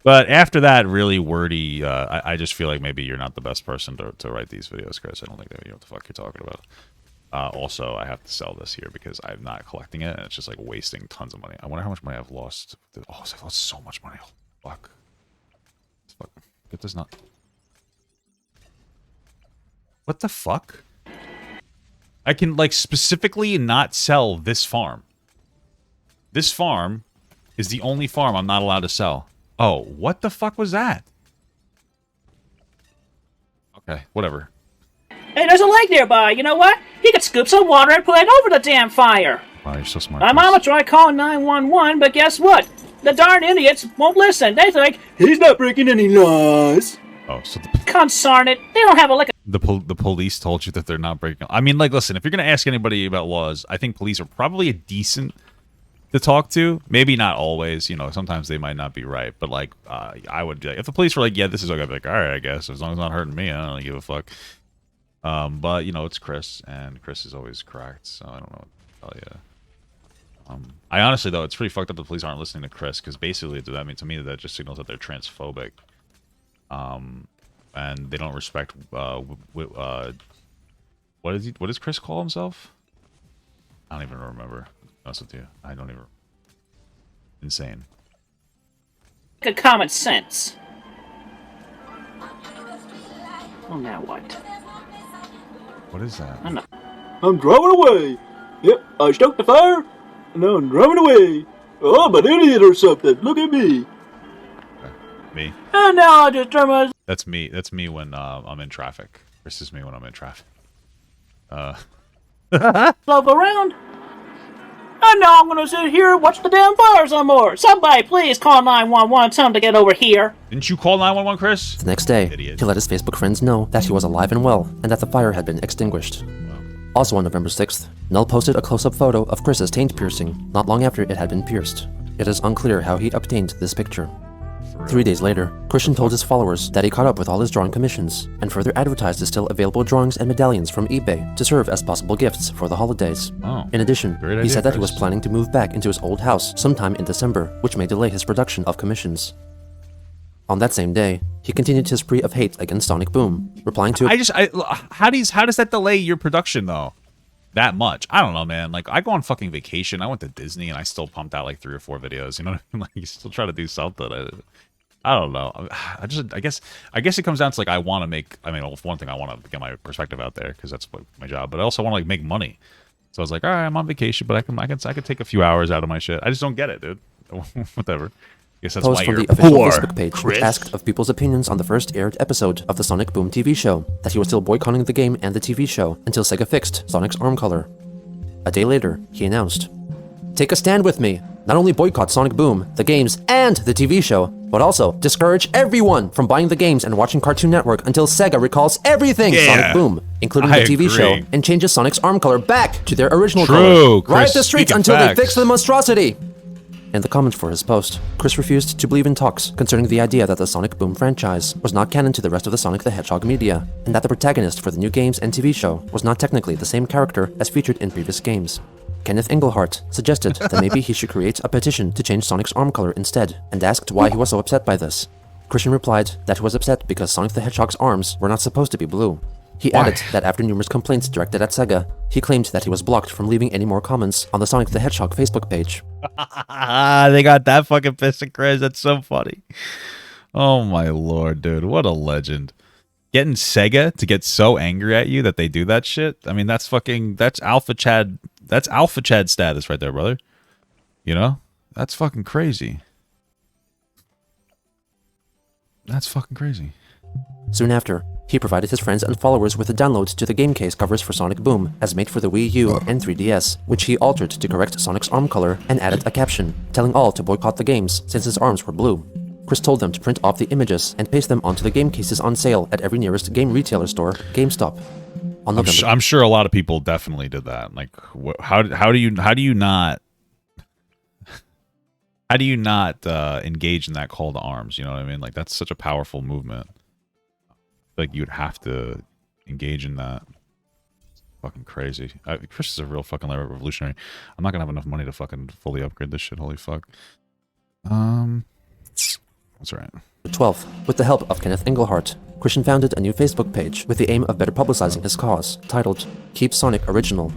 But after that really wordy, I just feel like maybe you're not the best person to write these videos, Chris. I don't think that you know what the fuck you're talking about. Also, I have to sell this here because I'm not collecting it, and it's just like wasting tons of money. I wonder how much money I've lost. Oh, I've lost so much money. Oh, fuck. Get this nut. What the fuck? I can, like, specifically not sell this farm. This farm is the only farm I'm not allowed to sell. Oh, what the fuck was that? Okay, whatever. Hey, there's a lake nearby. You know what? You could scoop some water and put it over the damn fire. Wow, you're so smart. My mama tried calling 911, but guess what? The darn idiots won't listen. They think, he's not breaking any laws. Oh, so Consarn it. They don't have a lick of... the police told you that they're not breaking... I mean, like, listen, if you're going to ask anybody about laws, I think police are probably a decent to talk to. Maybe not always, you know, sometimes they might not be right, but, like, I would be like, if the police were like, yeah, this is okay, I'd be like, all right, I guess, as long as it's not hurting me, I don't really give a fuck. But, you know, it's Chris, and Chris is always correct, so I don't know what to tell you. I honestly, though, it's pretty fucked up the police aren't listening to Chris, because basically, that means to me that just signals that they're transphobic. And they don't respect, what does Chris call himself? I don't even remember, to be honest with you. I don't even... Insane. Good common sense. Well, now what? What is that? I'm driving away. Yep, I stoked the fire, and now I'm driving away. Oh, I'm an idiot or something. Look at me. Me? And now I just turn my... That's me. That's me when I'm in traffic. This is me when I'm in traffic. Slope around. And now I'm gonna sit here and watch the damn fire some more. Somebody please call 911, tell them to get over here. Didn't you call 911, Chris? The next day, Idiot. he let his Facebook friends know that he was alive and well, and that the fire had been extinguished. Also on November 6th, Null posted a close-up photo of Chris's taint piercing, not long after it had been pierced. It is unclear how he obtained this picture. 3 days later, Christian told his followers that he caught up with all his drawing commissions, and further advertised his still available drawings and medallions from eBay to serve as possible gifts for the holidays. Oh, in addition, great he idea, said that he Chris. was planning to move back into his old house sometime in December, which may delay his production of commissions. On that same day, he continued his spree of hate against Sonic Boom, replying to... how does that delay your production, though? That much? I don't know, man. Like, I go on fucking vacation. I went to Disney, and I still pumped out, like, 3 or 4 videos. You know what I mean? Like, you still try to do something. I don't know. I guess it comes down to, like, I want to make... I mean, one thing, I want to get my perspective out there, because that's my job. But I also want to, like, make money. So I was like, all right, I'm on vacation, but I can take a few hours out of my shit. I just don't get it, dude. Whatever. I guess that's post why from you're the official poor, Facebook page, which Chris. asked of people's opinions on the first aired episode of the Sonic Boom TV show, that he was still boycotting the game and the TV show until Sega fixed Sonic's arm color. A day later, he announced, "Take a stand with me. Not only boycott Sonic Boom, the games, and the TV show, but also discourage everyone from buying the games and watching Cartoon Network until Sega recalls everything Yeah. Sonic Boom. including the TV show, agree. and changes Sonic's arm color back to their original True, color. Riot Chris, the streets speaking until they facts. fix the monstrosity! In the comments for his post, Chris refused to believe in talks concerning the idea that the Sonic Boom franchise was not canon to the rest of the Sonic the Hedgehog media, and that the protagonist for the new games and TV show was not technically the same character as featured in previous games. Kenneth Englehart suggested that maybe he should create a petition to change Sonic's arm color instead, and asked why he was so upset by this. Christian replied that he was upset because Sonic the Hedgehog's arms were not supposed to be blue. He added that after numerous complaints directed at Sega, he claimed that he was blocked from leaving any more comments on the Sonic the Hedgehog Facebook page. They got that fucking pissed at Chris. That's so funny. Oh my lord, dude. What a legend. Getting Sega to get so angry at you that they do that shit. I mean, that's Alpha Chad. That's Alpha Chad status right there, brother. You know? That's fucking crazy. That's fucking crazy. Soon after, he provided his friends and followers with the downloads to the game case covers for Sonic Boom as made for the Wii U and 3DS, which he altered to correct Sonic's arm color and added a caption, telling all to boycott the games since his arms were blue. Chris told them to print off the images and paste them onto the game cases on sale at every nearest game retailer store, GameStop. On November, I'm sure a lot of people definitely did that. Like, how do you not engage in that call to arms? You know what I mean? Like, that's such a powerful movement. Like, you'd have to engage in that. Fucking crazy. Chris is a real fucking revolutionary. I'm not gonna have enough money to fucking fully upgrade this shit. Holy fuck. That's right. 12th, with the help of Kenneth Englehart, Christian founded a new Facebook page with the aim of better publicizing his cause, titled Keep Sonic Original.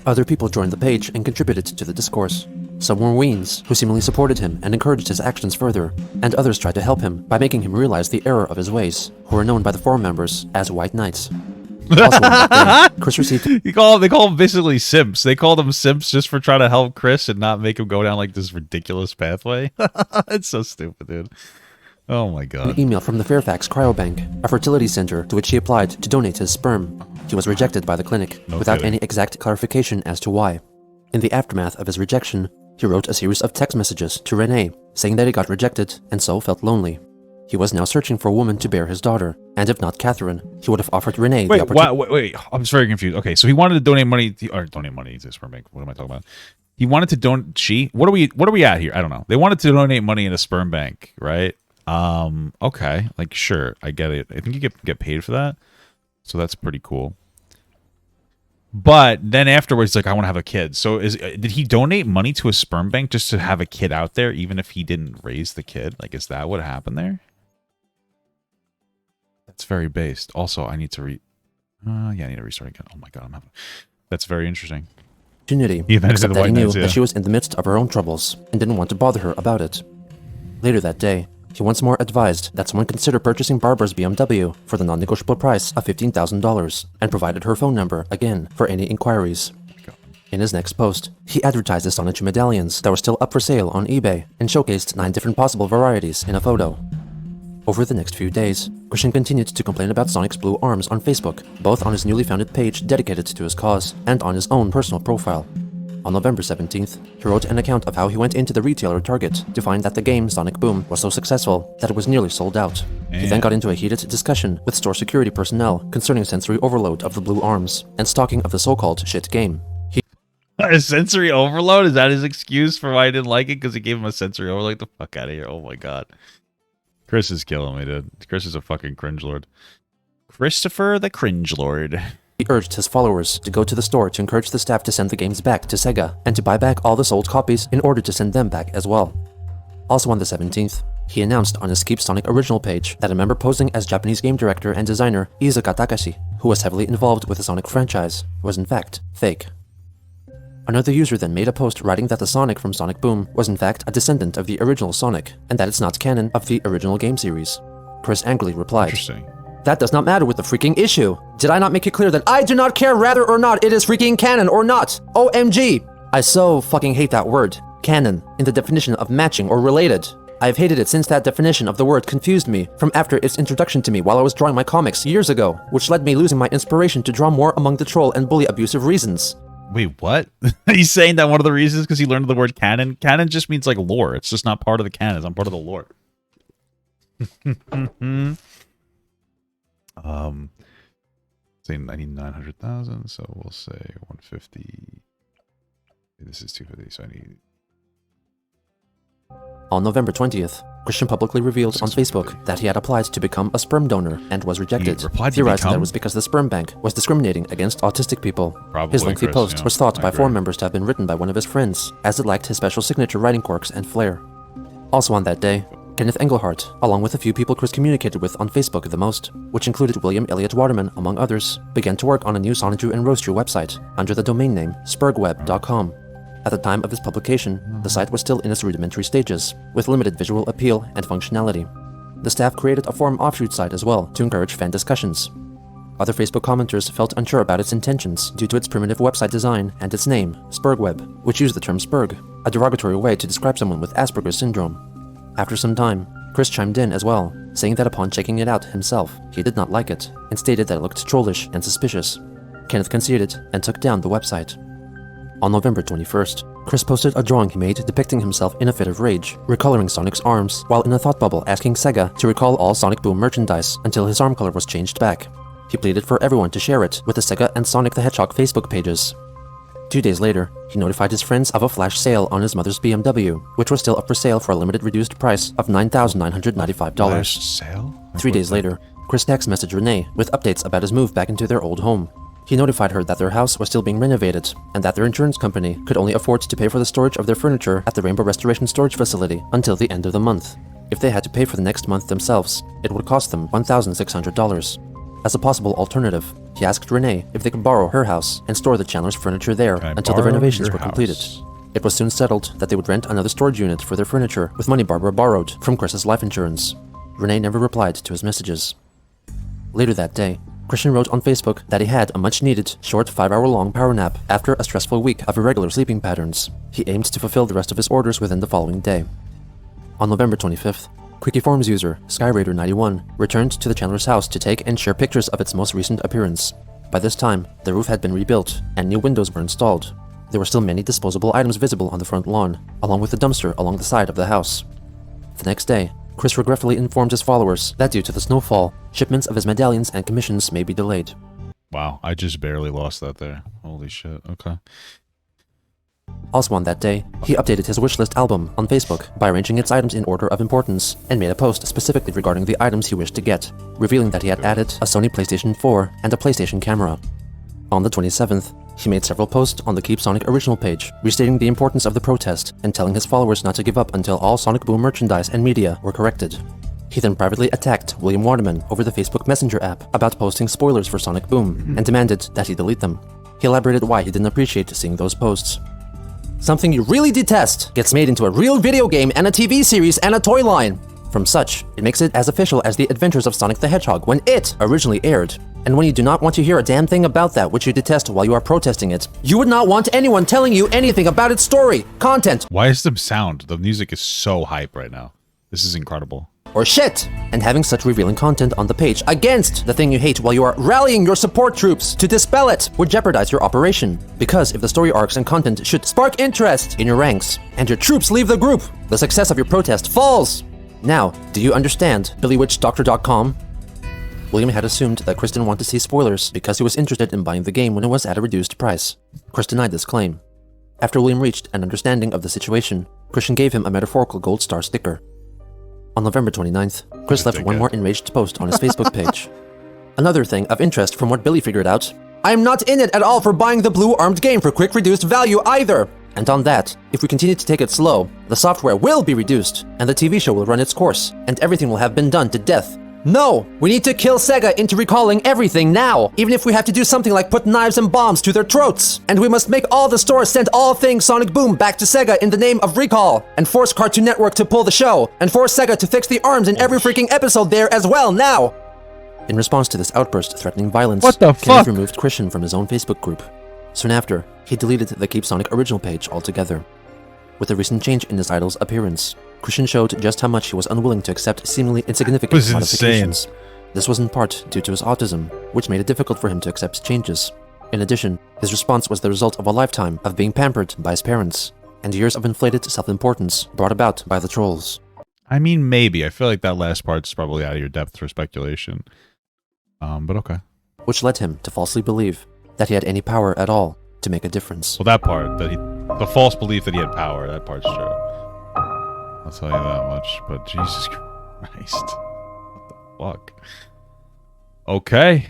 Other people joined the page and contributed to the discourse. Some were Weens, who seemingly supported him and encouraged his actions further, and others tried to help him by making him realize the error of his ways, who were known by the forum members as White Knights. Also on that day, Chris received... They call them basically simps. They call them simps just for trying to help Chris and not make him go down like this ridiculous pathway. It's so stupid, dude. Oh my god. An email from the Fairfax Cryobank, a fertility center to which he applied to donate his sperm. He was rejected by the clinic, without any exact clarification as to why. In the aftermath of his rejection, he wrote a series of text messages to Renee, saying that he got rejected and so felt lonely. He was now searching for a woman to bear his daughter, and if not Catherine, he would have offered Renee the opportunity. Wait, I'm very confused. Okay, so he wanted to donate money to Sperm Bank. What am I talking about? He wanted to donate. What are we at here? I don't know. They wanted to donate money in a sperm bank, right? Okay, like sure, I get it. I think you get paid for that, so that's pretty cool. But then afterwards, like, I want to have a kid. So did he donate money to a sperm bank just to have a kid out there, even if he didn't raise the kid? Like, is that what happened there? That's very based. Also, I need to yeah, I need to restart again. Oh my god, that's very interesting. Except that he knew that she was in the midst of her own troubles and didn't want to bother her about it. Later that day, he once more advised that someone consider purchasing Barbara's BMW for the non-negotiable price of $15,000 and provided her phone number again for any inquiries. In his next post, he advertised the Sonic medallions that were still up for sale on eBay and showcased 9 different possible varieties in a photo. Over the next few days, Christian continued to complain about Sonic's blue arms on Facebook, both on his newly founded page dedicated to his cause and on his own personal profile. On November 17th, he wrote an account of how he went into the retailer Target to find that the game Sonic Boom was so successful that it was nearly sold out. He then got into a heated discussion with store security personnel concerning sensory overload of the blue arms and stalking of the so-called shit game. A sensory overload? Is that his excuse for why I didn't like it? Because he gave him a sensory overload? Get the fuck out of here. Oh my god. Chris is killing me, dude. Chris is a fucking cringe lord. Christopher the Cringe Lord. He urged his followers to go to the store to encourage the staff to send the games back to Sega and to buy back all the sold copies in order to send them back as well. Also on the 17th, he announced on his Keep Sonic original page that a member posing as Japanese game director and designer Izuka Takashi, who was heavily involved with the Sonic franchise, was in fact fake. Another user then made a post writing that the Sonic from Sonic Boom was in fact a descendant of the original Sonic, and that it's not canon of the original game series. Chris angrily replied, Interesting. That does not matter with the freaking issue. Did I not make it clear that I do not care whether or not it is freaking canon or not? OMG! I so fucking hate that word, canon, in the definition of matching or related. I've hated it since that definition of the word confused me from after its introduction to me while I was drawing my comics years ago, which led me losing my inspiration to draw more among the troll and bully abusive reasons. Wait, what? He's saying that one of the reasons because he learned the word canon? Canon just means like lore. It's just not part of the canon. It's not part of the lore. Say I need 900,000, so we'll say 150. This is 250, so I need. On November 20th, Christian publicly revealed on Facebook that he had applied to become a sperm donor and was rejected. Theorizing that it was because the sperm bank was discriminating against autistic people. Probably, his lengthy Chris, post yeah, was thought I by agree. forum members to have been written by one of his friends, as it lacked his special signature writing quirks and flair. Also on that day, Kenneth Engelhart, along with a few people Chris communicated with on Facebook the most, which included William Elliott Waterman, among others, began to work on a new Sonic and Roaster website under the domain name spurgweb.com. At the time of its publication, the site was still in its rudimentary stages, with limited visual appeal and functionality. The staff created a forum offshoot site as well to encourage fan discussions. Other Facebook commenters felt unsure about its intentions due to its primitive website design and its name, Spurgweb, which used the term spurg, a derogatory way to describe someone with Asperger's syndrome. After some time, Chris chimed in as well, saying that upon checking it out himself, he did not like it, and stated that it looked trollish and suspicious. Kenneth conceded and took down the website. On November 21st, Chris posted a drawing he made depicting himself in a fit of rage, recoloring Sonic's arms, while in a thought bubble asking Sega to recall all Sonic Boom merchandise until his arm color was changed back. He pleaded for everyone to share it with the Sega and Sonic the Hedgehog Facebook pages. 2 days later, he notified his friends of a flash sale on his mother's BMW, which was still up for sale for a limited reduced price of $9,995. Flash sale? 3 days later, Chris text messaged Renee with updates about his move back into their old home. He notified her that their house was still being renovated, and that their insurance company could only afford to pay for the storage of their furniture at the Rainbow Restoration Storage Facility until the end of the month. If they had to pay for the next month themselves, it would cost them $1,600. As a possible alternative, he asked Renee if they could borrow her house and store the Chandler's furniture there until the renovations were completed. It was soon settled that they would rent another storage unit for their furniture with money Barbara borrowed from Chris's life insurance. Renee never replied to his messages. Later that day, Christian wrote on Facebook that he had a much-needed, short 5-hour-long power nap after a stressful week of irregular sleeping patterns. He aimed to fulfill the rest of his orders within the following day. On November 25th, Quickie Forums user SkyRaider91 returned to the Chandler's house to take and share pictures of its most recent appearance. By this time, the roof had been rebuilt and new windows were installed. There were still many disposable items visible on the front lawn, along with the dumpster along the side of the house. The next day, Chris regretfully informed his followers that due to the snowfall, shipments of his medallions and commissions may be delayed. Wow, I just barely lost that there. Holy shit, okay. Also on that day, he updated his wishlist album on Facebook by arranging its items in order of importance, and made a post specifically regarding the items he wished to get, revealing that he had added a Sony PlayStation 4 and a PlayStation camera. On the 27th, he made several posts on the Keep Sonic original page, restating the importance of the protest and telling his followers not to give up until all Sonic Boom merchandise and media were corrected. He then privately attacked William Waterman over the Facebook Messenger app about posting spoilers for Sonic Boom and demanded that he delete them. He elaborated why he didn't appreciate seeing those posts. Something you really detest gets made into a real video game and a TV series and a toy line. From such, it makes it as official as the Adventures of Sonic the Hedgehog when it originally aired. And when you do not want to hear a damn thing about that which you detest while you are protesting it, you would not want anyone telling you anything about its story, content, Why is the sound? The music is so hype right now. This is incredible. or shit. And having such revealing content on the page against the thing you hate while you are rallying your support troops to dispel it would jeopardize your operation. Because if the story arcs and content should spark interest in your ranks, and your troops leave the group, the success of your protest falls. Now, do you understand, BillyWitchDoctor.com? William had assumed that Chris didn't want to see spoilers because he was interested in buying the game when it was at a reduced price. Chris denied this claim. After William reached an understanding of the situation, Christian gave him a metaphorical gold star sticker. On November 29th, Chris left one more enraged post on his Facebook page. Another thing of interest from what Billy figured out, I am not in it at all for buying the blue armed game for quick reduced value either! And on that, if we continue to take it slow, the software will be reduced, and the TV show will run its course, and everything will have been done to death. No! We need to kill Sega into recalling everything now, even if we have to do something like put knives and bombs to their throats! And we must make all the stores send all things Sonic Boom back to Sega in the name of recall, and force Cartoon Network to pull the show, and force Sega to fix the arms in every freaking episode there as well now! In response to this outburst threatening violence, What the Kenneth fuck? removed Christian from his own Facebook group. Soon after, he deleted the Keep Sonic original page altogether. With the recent change in his idol's appearance, Christian showed just how much he was unwilling to accept seemingly insignificant This is modifications. This was in part due to his autism, which made it difficult for him to accept changes. In addition, his response was the result of a lifetime of being pampered by his parents, and years of inflated self-importance brought about by the trolls. I mean, maybe. I feel like that last part's probably out of your depth for speculation. But okay. which led him to falsely believe that he had any power at all to make a difference. Well, that part, the false belief that he had power, that part's true. I'll tell you that much, but Jesus Christ. What the fuck? Okay.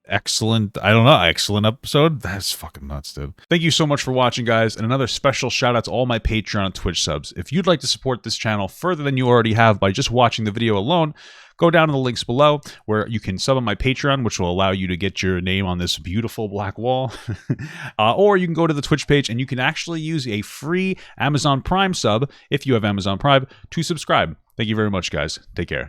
Excellent. I don't know. Excellent episode. That's fucking nuts, dude. Thank you so much for watching, guys. And another special shout out to all my Patreon and Twitch subs. If you'd like to support this channel further than you already have by just watching the video alone, go down in the links below where you can sub on my Patreon, which will allow you to get your name on this beautiful black wall. Or you can go to the Twitch page and you can actually use a free Amazon Prime sub, if you have Amazon Prime, to subscribe. Thank you very much, guys. Take care.